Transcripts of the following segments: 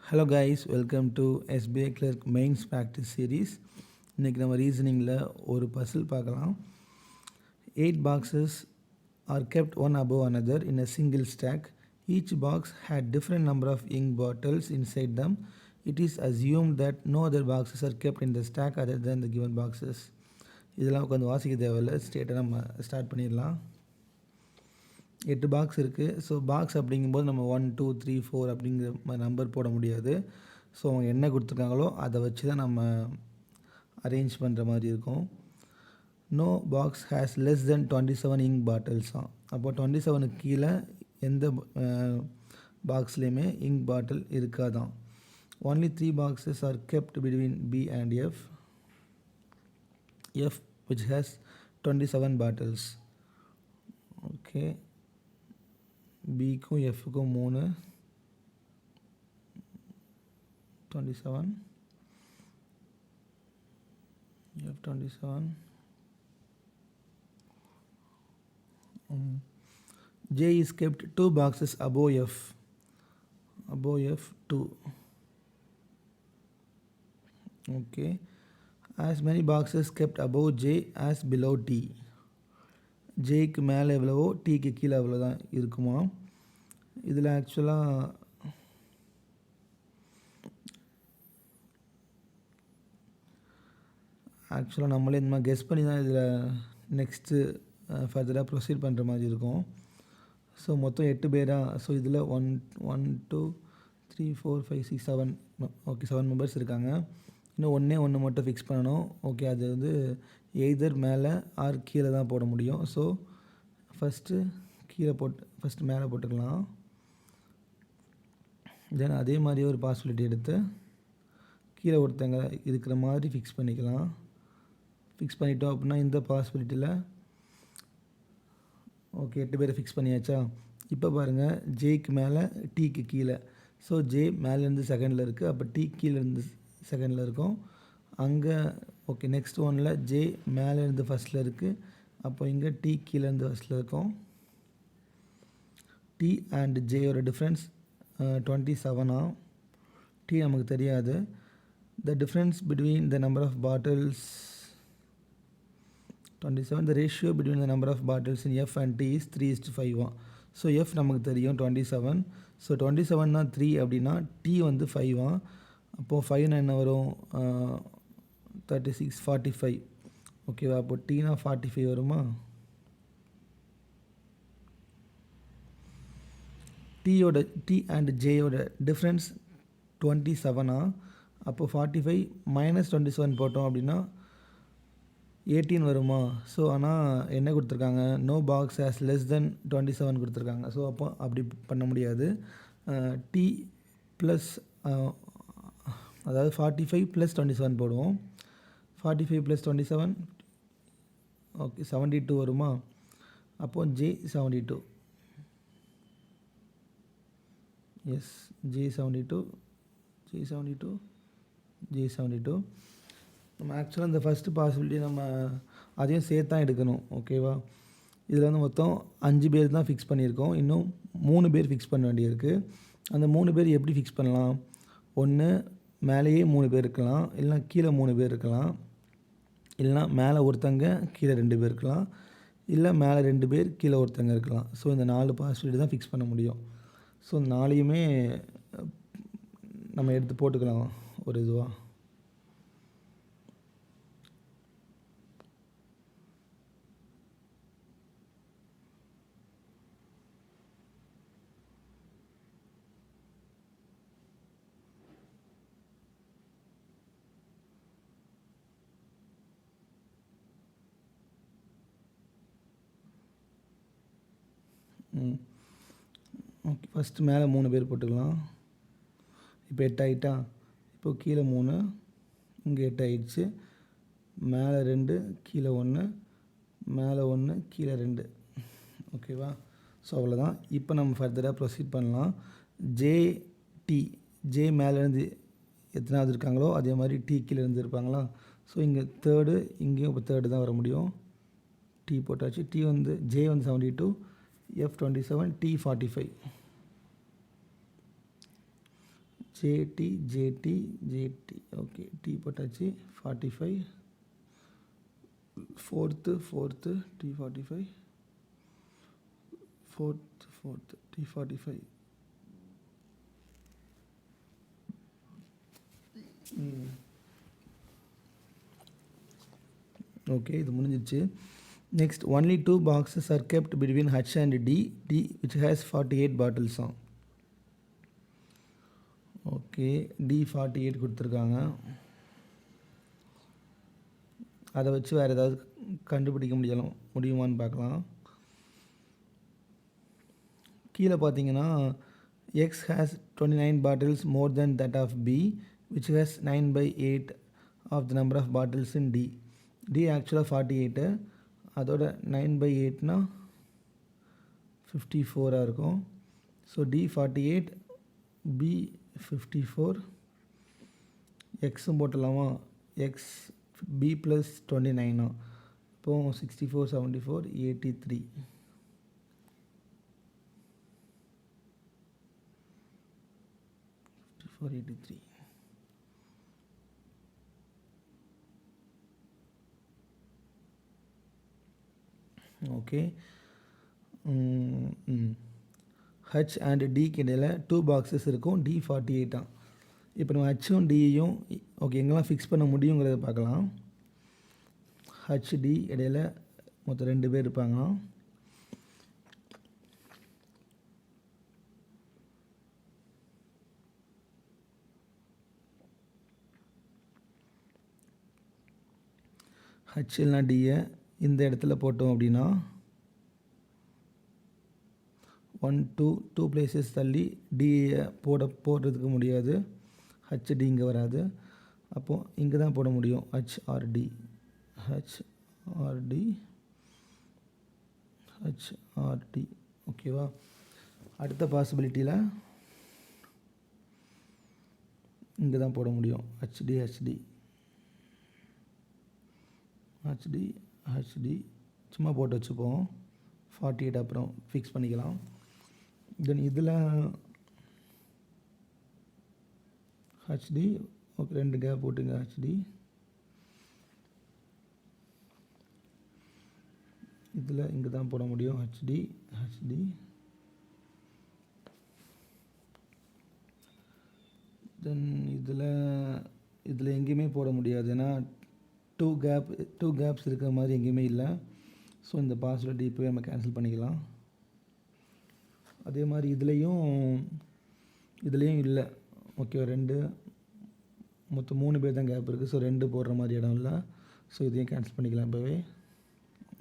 Hello guys, welcome to SBI Clerk Mains Practice Series. இன்றைக்கி நம்ம ரீசனிங்கில் ஒரு பசில் பார்க்கலாம். 8 boxes are kept one above another in a single stack. Each box had different number of ink bottles inside them. It is assumed that no other boxes are kept in the stack other than the given boxes. இதெல்லாம் உட்காந்து வாசிக்க தேவையில்லை, ஸ்ட்ரெயிட்டாக நம்ம start பண்ணிடலாம். 8 box இருக்குது. So box அப்படிங்கும்போது நம்ம 1 2 3 4 அப்படிங்கிற மாதிரி நம்பர் போட முடியாது. ஸோ அவங்க என்ன கொடுத்துருக்காங்களோ அதை வச்சு தான் நம்ம அரேஞ்ச் பண்ணுற மாதிரி இருக்கும். No box has less than 27 ink bottles தான். அப்போ 27க்கு கீழே எந்த பாக்ஸ்லேயுமே இங்க் பாட்டில் இருக்காதான். Only 3 boxes are kept between B and F which has 27 bottles. Okay, பிக்கும் எஃப்க்கும் 3 27 F 27 J is kept 2 boxes above F 2. Okay, as many boxes kept above J as below T. ஜேக்கு மேலே எவ்வளவோ டீக்கு கீழே எவ்வளோ தான் இருக்குமா. இதில் ஆக்சுவலாக நம்மளே இந்த மாதிரி கெஸ் பண்ணி தான் இதில் நெக்ஸ்ட்டு ஃபர்தராக ப்ரொசீட் பண்ணுற மாதிரி இருக்கும். ஸோ மொத்தம் 8 பேரா. ஸோ இதில் 1 2 3 4 5 6 7 ஓகே 7 மெம்பர்ஸ் இருக்காங்க. இன்னும் ஒன்று மட்டும் ஃபிக்ஸ் பண்ணணும். ஓகே, அது வந்து எய்தர் மேலே ஆர் கீழே தான் போட முடியும். ஸோ ஃபஸ்ட்டு மேலே போட்டுக்கலாம். தென் அதே மாதிரி ஒரு பாசிபிலிட்டி எடுத்து கீழே ஒருத்தங்க இருக்கிற மாதிரி ஃபிக்ஸ் பண்ணிக்கலாம். ஃபிக்ஸ் பண்ணிட்டோம் அப்படின்னா இந்த பாசிபிலிட்டியில் ஓகே 8 பேரை ஃபிக்ஸ் பண்ணியாச்சா. இப்போ பாருங்கள், ஜேக்கு மேலே டீக்கு கீழே. ஸோ ஜே மேலேருந்து செகண்டில் இருக்குது, அப்போ டீ கீழேருந்து செகண்டில் இருக்கும். அங்கே ஓகே நெக்ஸ்ட் ஒனில் ஜே மேலேருந்து ஃபஸ்ட்டில் இருக்குது, அப்போ இங்கே டி கீழேருந்து ஃபஸ்ட்டில் இருக்கும். டி அண்ட் ஜேயோட டிஃப்ரென்ஸ் 27. டி நமக்கு தெரியாது. The difference between the number of bottles 27. The ratio between the number of bottles in F and D is 3:5. So F நமக்கு தெரியும் 27. ஸோ 27னா 3 அப்படின்னா டி வந்து 5. அப்போது 5னா என்ன வரும், 36 45. ஓகேவா, அப்போ டீனா 45 வருமா. டி அண்ட் ஜேயோட டிஃப்ரென்ஸ் 27. அப்போது 45 மைனஸ் 27 போட்டோம் அப்படின்னா 18 வருமா. ஸோ ஆனால் என்ன கொடுத்துருக்காங்க, no box has less than 27 கொடுத்துருக்காங்க. ஸோ அப்போ அப்படி பண்ண முடியாது. டி ப்ளஸ் அதாவது 45 + 27 போடுவோம். 45 + 27 ஓகே 72 வருமா. அப்போது ஜே 72. S, J 72. நம்ம ஆக்சுவலாக இந்த ஃபஸ்ட்டு பாசிபிலிட்டி நம்ம அதையும் சேர்த்து தான் எடுக்கணும். ஓகேவா, இதில் வந்து மொத்தம் 5 பேர் தான் ஃபிக்ஸ் பண்ணியிருக்கோம். இன்னும் 3 பேர் ஃபிக்ஸ் பண்ண வேண்டியிருக்கு. அந்த 3 பேர் எப்படி ஃபிக்ஸ் பண்ணலாம், ஒன்று மேலேயே 3 பேர் இருக்கலாம், இல்லைனா கீழே 3 பேர் இருக்கலாம், இல்லைனா மேலே ஒருத்தங்க கீழே 2 பேர் இருக்கலாம், இல்லை மேலே 2 பேர் கீழே ஒருத்தங்க இருக்கலாம். ஸோ இந்த 4 பாசிபிலிட்டி தான் ஃபிக்ஸ் பண்ண முடியும். ஸோ 4யுமே நம்ம எடுத்து போட்டுக்கலாம் ஒரு இதுவாக. ஓகே, ஃபஸ்ட்டு மேலே 3 பேர் போட்டுக்கலாம். இப்போ 8 ஆகிட்டா. இப்போ கீழே 3, இங்கே 8 ஆகிடுச்சு. மேலே 2 கீழே 1, மேலே 1 கீழே 2. ஓகேவா, ஸோ அவ்வளோதான். இப்போ நம்ம ஃபர்தராக ப்ரொசீட் பண்ணலாம். ஜே மேலேருந்து எத்தனாவது இருக்காங்களோ அதே மாதிரி டி கீழே இருந்து இருப்பாங்களா. ஸோ இங்கே தேர்டு, இங்கேயும் இப்போ தேர்டு தான் வர முடியும். டி போட்டாச்சு. டி வந்து ஜே வந்து 72, F 27, T 45. ஜேடி ஓகே டி போட்டாச்சு 45 ஃபோர்த்து டி 45 ஃபோர்த்து டி 45 ஓகே இது முடிஞ்சிச்சு. Next only 2 boxes are kept between H and D which has 48 bottles on. Okay T 48 கொடுத்துருக்காங்க. அதை வச்சு வேறு ஏதாவது கண்டுபிடிக்க முடியுமான்னு பார்க்கலாம். கீழே பார்த்தீங்கன்னா X has 29 bottles more than that of B which has 9/8 of the number of bottles in D. D ஆக்சுவலாக 48, அதோட 9/8னா 54 இருக்கும். ஸோ D 48, B 54, எக்ஸும் போட்டலாமா, எக்ஸ் B + 29 இப்போது 64 74 83 83. ஓகே ஹச் அண்ட் டிக்கு இடையில் 2 boxes இருக்கும். D 48 இப்போ நம்ம ஹச்சும் டியும் ஓகே எங்கெல்லாம் ஃபிக்ஸ் பண்ண முடியுங்கிறத பார்க்கலாம். ஹச்டி இடையில் மொத்தம் 2 பேர் இருப்பாங்க. ஹச் இல்லைனா டியை இந்த இடத்துல போட்டோம் அப்படின்னா 1 2 places தள்ளி டியை போடுறதுக்கு முடியாது. ஹச்டி இங்கே வராது. அப்போது இங்கே தான் போட முடியும். ஹச்ஆர்டி ஓகேவா. அடுத்த பாசிபிலிட்டியில் இங்கே தான் போட முடியும். ஹச்டி சும்மா போட்டு வச்சுப்போம். 48 அப்புறம் ஃபிக்ஸ் பண்ணிக்கலாம். தென் இதில் ஹச்டி ஓகே 2 கேப் போட்டுங்க. ஹச்டி இதில் இங்கே தான் போட முடியும். ஹச்டி தென் இதில் எங்கேயுமே போட முடியாது. ஏன்னா 2 கேப்ஸ் இருக்கிற மாதிரி எங்கேயுமே இல்லை. ஸோ இந்த பாசிபிலிட்டி இப்போவே நம்ம கேன்சல் பண்ணிக்கலாம். அதே மாதிரி இதுலேயும் இல்லை. ஓகே 2 மொத்தம் 3 பேர் தான் கேப் இருக்குது. ஸோ 2 போடுற மாதிரி இடம் இல்லை. ஸோ இதையும் கேன்சல் பண்ணிக்கலாம். இப்போவே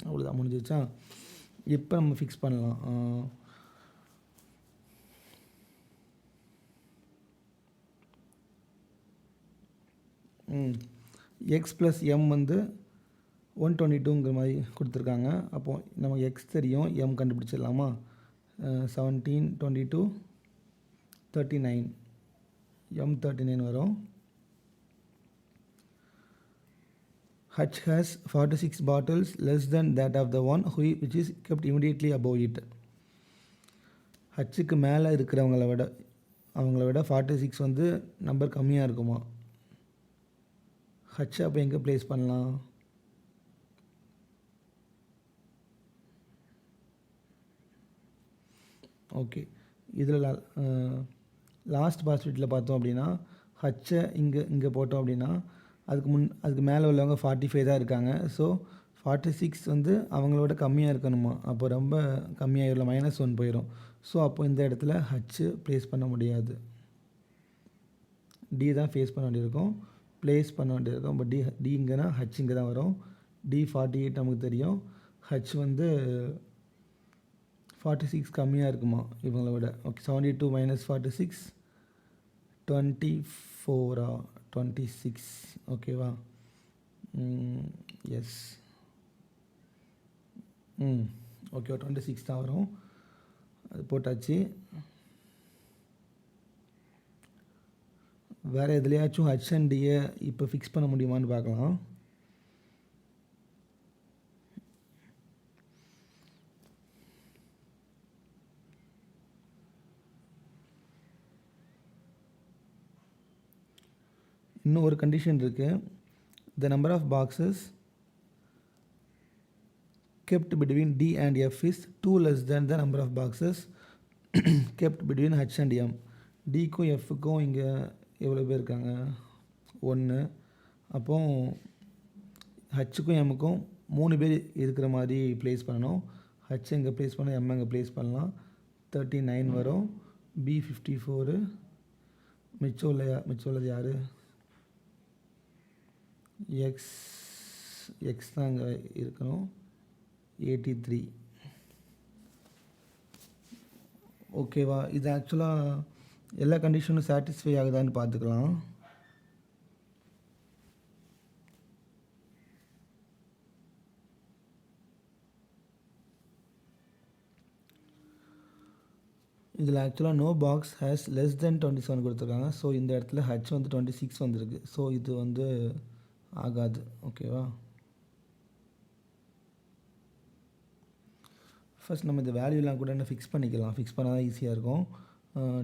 அவ்வளோதான், முடிஞ்சிச்சா. இப்போ நம்ம ஃபிக்ஸ் பண்ணலாம். எக்ஸ் ப்ளஸ் எம் வந்து 122ங்கிற மாதிரி கொடுத்துருக்காங்க. அப்போது நமக்கு எக்ஸ் தெரியும், எம் கண்டுபிடிச்சிடலாமா. 17 22 39 எம் 39 வரும். H has 46 bottles less than that of the one which is kept immediately above it. ஹச்சுக்கு மேலே இருக்கிறவங்கள விட 46 வந்து நம்பர் கம்மியாக இருக்குமா. ஹச் அப்போ எங்கே ப்ளேஸ் பண்ணலாம். ஓகே இதில் லாஸ்ட் பாஸ்பிட்டில் பார்த்தோம் அப்படின்னா ஹச்சை இங்கே போட்டோம் அப்படின்னா அதுக்கு மேலே உள்ளவங்க 45 தான் இருக்காங்க. ஸோ 46 வந்து அவங்களோட கம்மியாக இருக்கணுமா. அப்போ ரொம்ப கம்மியாகிடல, -1 போயிடும். ஸோ அப்போ இந்த இடத்துல ஹச்சு ப்ளேஸ் பண்ண முடியாது. டி தான் ப்ளேஸ் பண்ண வேண்டியிருக்கும். பட் டி இங்கேனா ஹச் இங்கே தான் வரும். டி 48 நமக்கு தெரியும். ஹச் வந்து 46 கம்மியாக இருக்குமா இவங்கள விட. ஓகே 72 - 46 24 26 ஓகேவா. எஸ் ஓகே 26 தான் வரும். அது போட்டாச்சு. வேறு எதுலையாச்சும் ஹச் அண்ட் டியை இப்போ ஃபிக்ஸ் பண்ண முடியுமான்னு பார்க்கலாம். இன்னும் ஒரு கண்டிஷன் இருக்குது. The number of boxes kept between D and F is 2 less than the number of boxes kept between H and M. Dக்கும் Fக்கும் இங்கே எவ்வளோ பேர் இருக்காங்க? 1. அப்போ ஹச்சுக்கும் எம்முக்கும் 3 பேர் இருக்கிற மாதிரி ப்ளேஸ் பண்ணணும். ஹச் எங்கே ப்ளேஸ் பண்ணணும், எம் எங்கே ப்ளேஸ் பண்ணலாம். 39 வரும். பி 54. மிச்சம் உள்ளது யார்? எக்ஸ் தான் அங்கே இருக்கணும். 83. ஓகேவா? இது ஆக்சுவலாக எல்லா கண்டிஷனும் சாட்டிஸ்ஃபை ஆகுதான்னு பார்த்துக்கலாம். இதில் ஆக்சுவலாக no box has less than 27 கொடுத்துருக்காங்க. ஸோ இந்த இடத்துல ஹச் வந்து 26 வந்திருக்கு. ஸோ இது வந்து ஆகாது. ஓகேவா? ஃபஸ்ட் நம்ம இந்த வேல்யூலாம் கூட என்ன ஃபிக்ஸ் பண்ணிக்கலாம். ஃபிக்ஸ் பண்ணால் தான் ஈஸியாக இருக்கும்.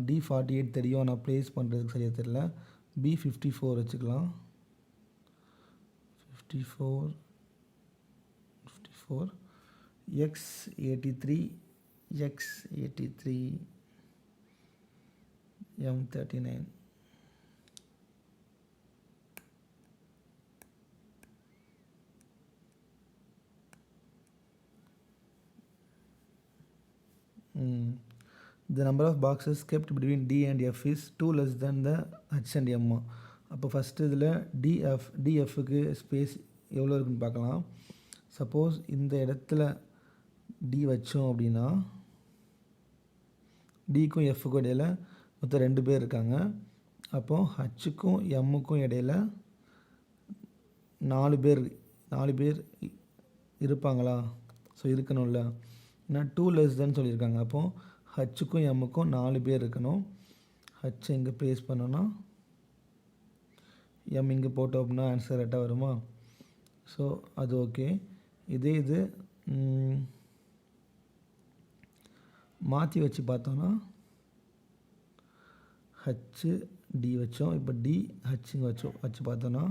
D48 தெரியும், ஆனால் ப்ளேஸ் பண்ணுறதுக்கு சரியாக தெரியல. B54 வச்சுக்கலாம். 54 X83 M39. The number of boxes kept between D and F is 2 less than the H and M. அப்போ ஃபஸ்ட்டு இதில் டிஎஃப்க்கு ஸ்பேஸ் எவ்வளோ இருக்குன்னு பார்க்கலாம். சப்போஸ் இந்த இடத்துல டி வச்சோம் அப்படின்னா டிக்கும் எஃப்க்கும் இடையில் மொத்தம் 2 பேர் இருக்காங்க. அப்போது ஹச்சுக்கும் எம்முக்கும் இடையில் 4 பேர் இருப்பாங்களா? ஸோ இருக்கணும்ல. ஏன்னா 2 லெஸ் தான் சொல்லியிருக்காங்க. அப்போது ஹச்சுக்கும் எம்முக்கும் 4 பேர் இருக்கணும். ஹச் எங்கே ப்ளேஸ் பண்ணோன்னா எம் இங்கே போட்டோம் அப்படின்னா ஆன்சர் கரெக்டாக வருமா? ஸோ அது ஓகே. இது மாற்றி வச்சு பார்த்தோன்னா ஹச்சு டி வச்சோம். இப்போ டி ஹச்சுங்க வச்சு பார்த்தோன்னா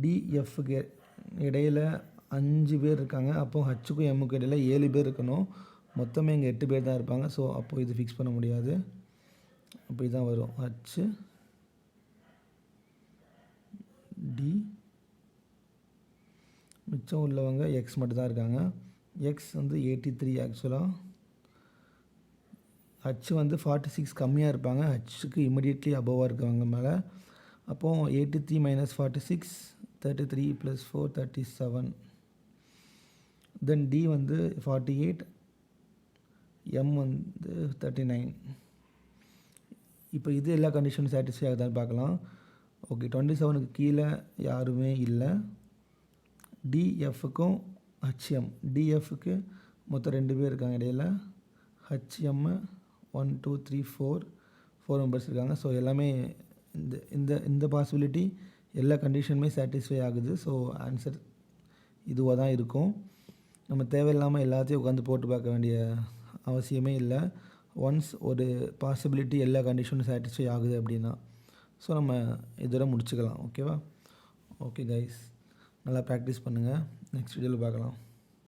டிஎஃப்க்கு இடையில் 5 பேர் இருக்காங்க. அப்போது ஹச்சுக்கும் எம்முக்கும் இடையில் 7 பேர் இருக்கணும். மொத்தமே இங்கே 8 பேர் தான் இருப்பாங்க. ஸோ அப்போது இது ஃபிக்ஸ் பண்ண முடியாது. அப்போ இதுதான் வரும். ஹச்சு டி, மிச்சம் உள்ளவங்க எக்ஸ் மட்டும் தான் இருக்காங்க. எக்ஸ் வந்து 83. ஆக்சுவலாக ஹச் வந்து 46 கம்மியாக இருப்பாங்க. ஹச்சுக்கு இமிடியட்லி அபோவாக இருக்கவங்க மேலே. அப்போது 83 - 46 33 + 4 37. தென் டி வந்து 48, எம் வந்து 39. இப்போ இது எல்லா கண்டிஷனும் சாட்டிஸ்ஃபை ஆகுதான்னு பார்க்கலாம். ஓகே, 27க்கு கீழே யாருமே இல்லை. டிஎஃப்க்கும் ஹச்எம், டிஎஃப்க்கு மொத்தம் 2 பேர் இருக்காங்க இடையில். ஹச்எம் 1 2 3 4 மெம்பர்ஸ் இருக்காங்க. ஸோ எல்லாமே இந்த பாசிபிலிட்டி எல்லா கண்டிஷனுமே சாட்டிஸ்ஃபை ஆகுது. ஸோ ஆன்சர் இதுவாக தான் இருக்கும். நம்ம தேவையில்லாமல் எல்லாத்தையும் உட்காந்து போட்டு பார்க்க வேண்டிய அவசியமே இல்லை. ஒன்ஸ் ஒரு பாசிபிலிட்டி எல்லா கண்டிஷனும் சாட்டிஸ்ஃபை ஆகுது அப்படின்னா ஸோ நம்ம இதோட முடிச்சுக்கலாம். ஓகேவா? ஓகே கைஸ், நல்லா ப்ராக்டிஸ் பண்ணுங்கள். நெக்ஸ்ட் வீடியோவில் பார்க்கலாம்.